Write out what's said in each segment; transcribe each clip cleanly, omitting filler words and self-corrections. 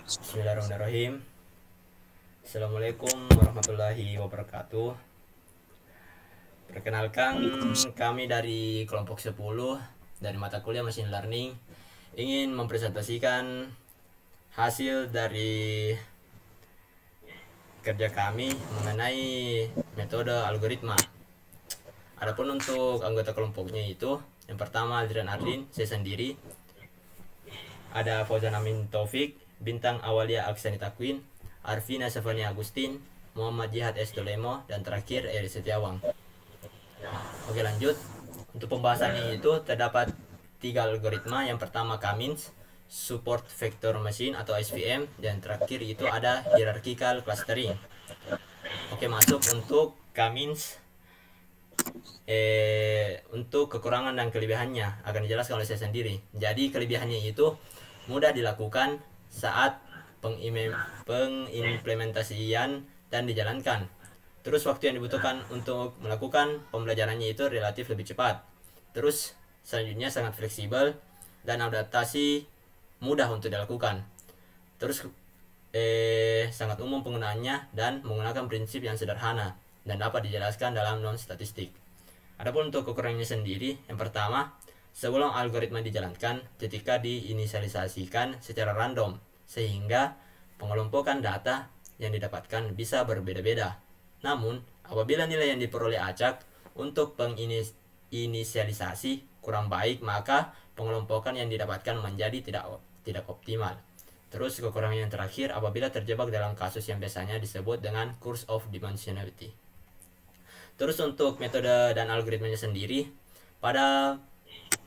Bismillahirrahmanirrahim. Assalamualaikum warahmatullahi wabarakatuh. Perkenalkan, kami dari kelompok 10 dari mata kuliah Machine Learning ingin mempresentasikan hasil dari kerja kami mengenai metode algoritma. Adapun untuk anggota kelompoknya itu, yang pertama Aldrin Ardin, saya sendiri, ada Fauzan Amin Taufik, Bintang Awalia Aksanita Queen, Arvina Safani Agustin, Muhammad Jihad S. Dolemo, dan terakhir Eri Setiawang. Oke, lanjut. Untuk pembahasannya itu terdapat 3 algoritma. Yang pertama Kamins, Support Vector Machine atau SVM, dan terakhir itu ada Hierarchical Clustering. Oke, masuk untuk Kamins. Untuk kekurangan dan kelebihannya akan dijelaskan oleh saya sendiri. Jadi kelebihannya itu mudah dilakukan saat pengimplementasian dan dijalankan. Terus waktu yang dibutuhkan untuk melakukan pembelajarannya itu relatif lebih cepat. Terus selanjutnya sangat fleksibel dan adaptasi mudah untuk dilakukan. Terus sangat umum penggunaannya dan menggunakan prinsip yang sederhana dan dapat dijelaskan dalam non-statistik. Adapun untuk kekurangannya sendiri, yang pertama, sebelum algoritma dijalankan, ketika diinisialisasikan secara random, sehingga pengelompokan data yang didapatkan bisa berbeda-beda. Namun, apabila nilai yang diperoleh acak untuk penginisialisasi kurang baik, maka pengelompokan yang didapatkan menjadi tidak optimal. Terus kekurangan yang terakhir, apabila terjebak dalam kasus yang biasanya disebut dengan curse of dimensionality. Terus untuk metode dan algoritmanya sendiri, pada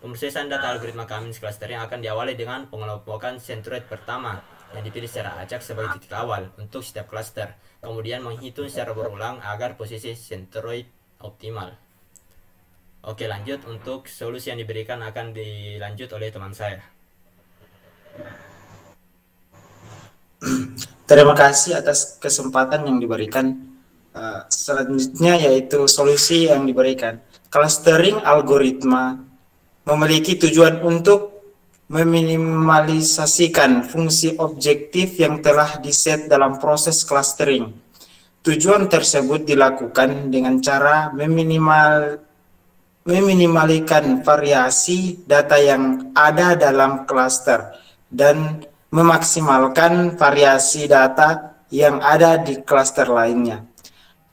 pemrosesan data algoritma Kamins clustering akan diawali dengan pengelompokan centroid pertama yang dipilih secara acak sebagai titik awal untuk setiap cluster. Kemudian menghitung secara berulang agar posisi centroid optimal. Oke, lanjut. Untuk solusi yang diberikan akan dilanjut oleh teman saya. Terima kasih atas kesempatan yang diberikan. Selanjutnya yaitu solusi yang diberikan. Clustering algoritma memiliki tujuan untuk meminimalisasikan fungsi objektif yang telah diset dalam proses clustering. Tujuan tersebut dilakukan dengan cara meminimalkan variasi data yang ada dalam cluster dan memaksimalkan variasi data yang ada di cluster lainnya.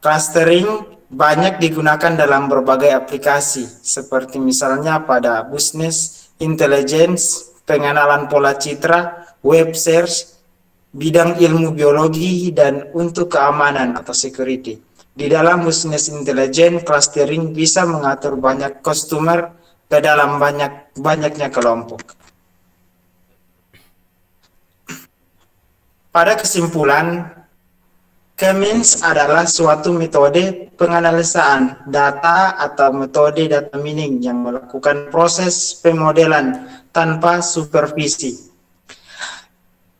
Clustering banyak digunakan dalam berbagai aplikasi, seperti misalnya pada business intelligence, pengenalan pola citra, web search, bidang ilmu biologi, dan untuk keamanan atau security. Di dalam business intelligence, clustering bisa mengatur banyak customer ke dalam banyaknya kelompok. Pada kesimpulan, Kamins adalah suatu metode penganalisaan data atau metode data mining yang melakukan proses pemodelan tanpa supervisi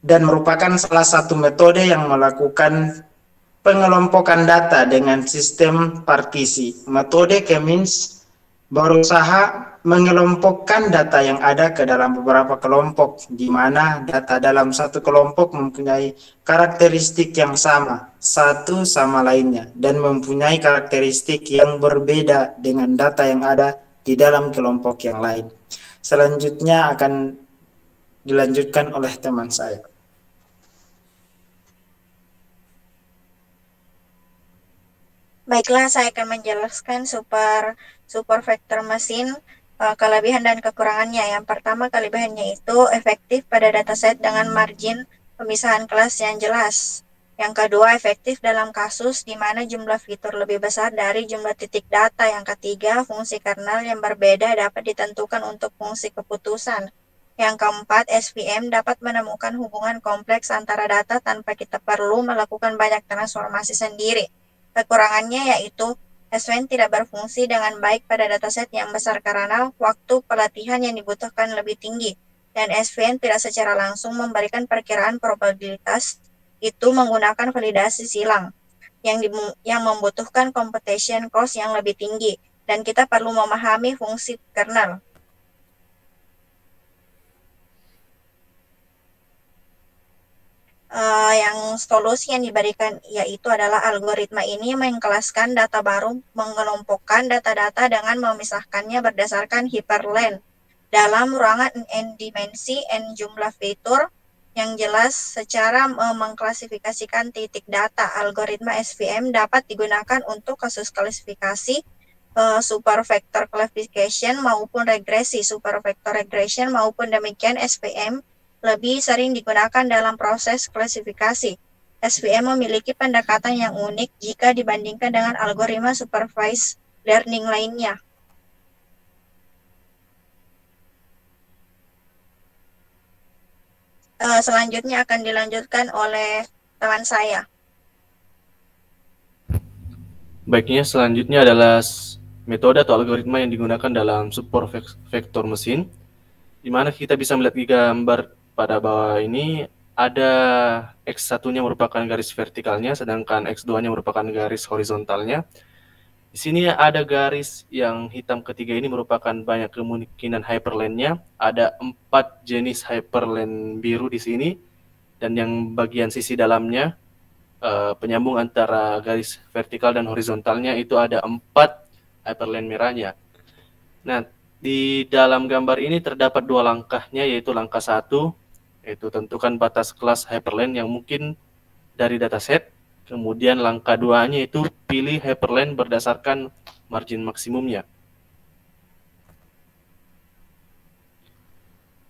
dan merupakan salah satu metode yang melakukan pengelompokan data dengan sistem partisi. Metode Kamins berusaha mengelompokkan data yang ada ke dalam beberapa kelompok, di mana data dalam satu kelompok mempunyai karakteristik yang sama satu sama lainnya dan mempunyai karakteristik yang berbeda dengan data yang ada di dalam kelompok yang lain. Selanjutnya akan dilanjutkan oleh teman saya. Baiklah, saya akan menjelaskan super vector machine, kelebihan dan kekurangannya. Yang pertama, kelebihannya itu efektif pada dataset dengan margin pemisahan kelas yang jelas. Yang kedua, efektif dalam kasus di mana jumlah fitur lebih besar dari jumlah titik data. Yang ketiga, fungsi kernel yang berbeda dapat ditentukan untuk fungsi keputusan. Yang keempat, SVM dapat menemukan hubungan kompleks antara data tanpa kita perlu melakukan banyak transformasi sendiri. Kekurangannya yaitu SVM tidak berfungsi dengan baik pada dataset yang besar karena waktu pelatihan yang dibutuhkan lebih tinggi, dan SVM tidak secara langsung memberikan perkiraan probabilitas itu menggunakan validasi silang yang membutuhkan computation cost yang lebih tinggi, dan kita perlu memahami fungsi kernel. yang solusi yang diberikan yaitu adalah algoritma ini mengkelaskan data baru, mengelompokkan data-data dengan memisahkannya berdasarkan hyperlink dalam ruangan n dimensi n jumlah fitur yang jelas secara mengklasifikasikan titik data. Algoritma SVM dapat digunakan untuk kasus klasifikasi super vector classification maupun regresi super vector regression, maupun demikian SVM lebih sering digunakan dalam proses klasifikasi. SVM memiliki pendekatan yang unik jika dibandingkan dengan algoritma supervised learning lainnya. Selanjutnya akan dilanjutkan oleh teman saya. Baiknya, selanjutnya adalah metode atau algoritma yang digunakan dalam super vektor mesin, di mana kita bisa melihat di gambar pada bawah ini ada X1-nya merupakan garis vertikalnya, sedangkan X2-nya merupakan garis horizontalnya. Di sini ada garis yang hitam ketiga ini merupakan banyak kemungkinan hyperlink-nya. Ada 4 jenis hyperlink biru di sini, dan yang bagian sisi dalamnya penyambung antara garis vertikal dan horizontalnya itu ada 4 hyperlink merahnya. Nah, di dalam gambar ini terdapat 2 langkahnya, yaitu langkah 1, yaitu tentukan batas kelas hyperlink yang mungkin dari dataset. Kemudian langkah 2-nya itu pilih hyperlink berdasarkan margin maksimumnya.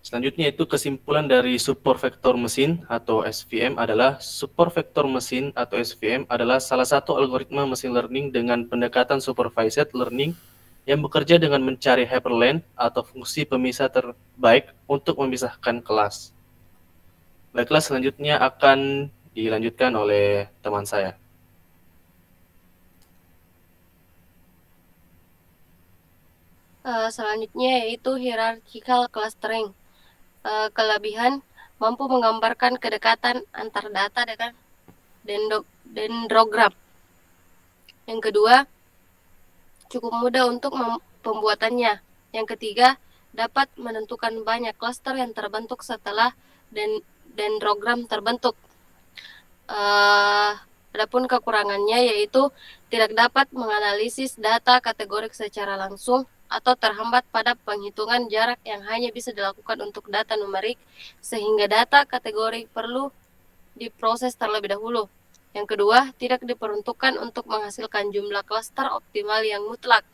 Selanjutnya itu kesimpulan dari super vektor mesin atau SVM adalah super vektor mesin atau SVM adalah salah satu algoritma mesin learning dengan pendekatan supervised learning yang bekerja dengan mencari hyperlink atau fungsi pemisah terbaik untuk memisahkan kelas. Baiklah, selanjutnya akan dilanjutkan oleh teman saya. Selanjutnya yaitu hierarchical clustering. Kelebihan mampu menggambarkan kedekatan antar data dengan dendrogram. Yang kedua, cukup mudah untuk pembuatannya. Yang ketiga, dapat menentukan banyak klaster yang terbentuk setelah dendrogram terbentuk. Adapun kekurangannya yaitu tidak dapat menganalisis data kategorik secara langsung atau terhambat pada penghitungan jarak yang hanya bisa dilakukan untuk data numerik, sehingga data kategori perlu diproses terlebih dahulu. Yang kedua, tidak diperuntukkan untuk menghasilkan jumlah klaster optimal yang mutlak,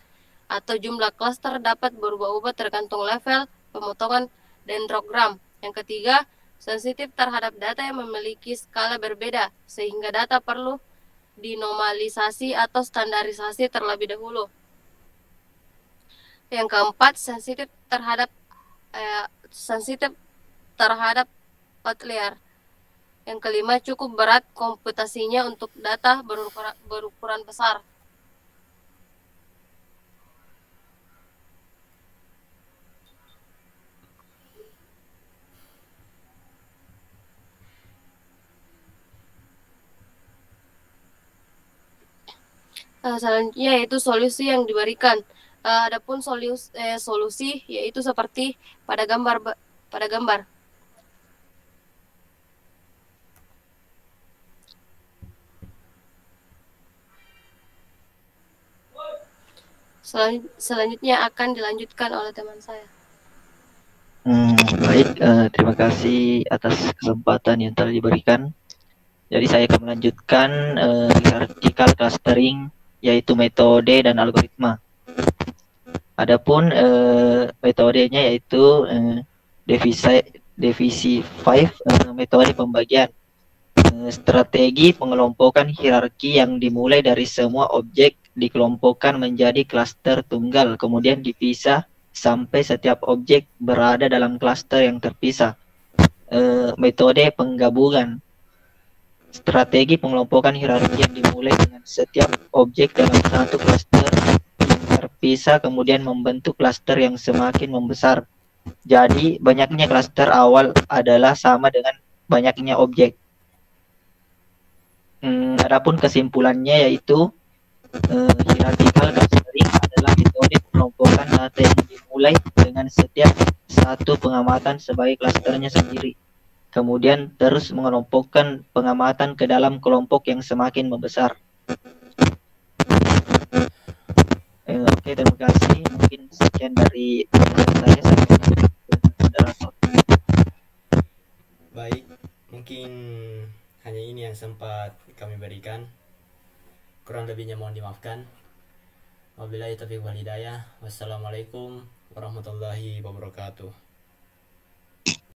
atau jumlah klaster dapat berubah-ubah tergantung level pemotongan dendrogram. Yang ketiga, sensitif terhadap data yang memiliki skala berbeda, sehingga data perlu dinormalisasi atau standarisasi terlebih dahulu. Yang keempat, sensitif terhadap outlier. Yang kelima, cukup berat komputasinya untuk data berukuran besar. Selanjutnya yaitu solusi yang diberikan. Adapun solusi yaitu seperti pada gambar. Selanjutnya akan dilanjutkan oleh teman saya. Baik, terima kasih atas kesempatan yang telah diberikan. Jadi saya akan melanjutkan hierarchical clustering, yaitu metode dan algoritma. Adapun metodenya yaitu divisi 5, metode pembagian. Strategi pengelompokan hierarki yang dimulai dari semua objek dikelompokkan menjadi klaster tunggal, kemudian dipisah sampai setiap objek berada dalam klaster yang terpisah. Metode penggabungan. Strategi pengelompokan hierarki yang dimulai dengan setiap objek dalam satu klaster yang terpisah kemudian membentuk klaster yang semakin membesar. Jadi banyaknya klaster awal adalah sama dengan banyaknya objek. Adapun kesimpulannya yaitu hierarchical clustering adalah metode pengelompokan data yang dimulai dengan setiap satu pengamatan sebagai klasternya sendiri. kemudian terus mengelompokkan pengamatan ke dalam kelompok yang semakin membesar. Oke, terima kasih. Mungkin sekian dari saya. Moderator. Baik, mungkin hanya ini yang sempat kami berikan. Kurang lebihnya mohon dimaafkan. Wabillahi taufiq wal hidayah. Wassalamualaikum warahmatullahi wabarakatuh.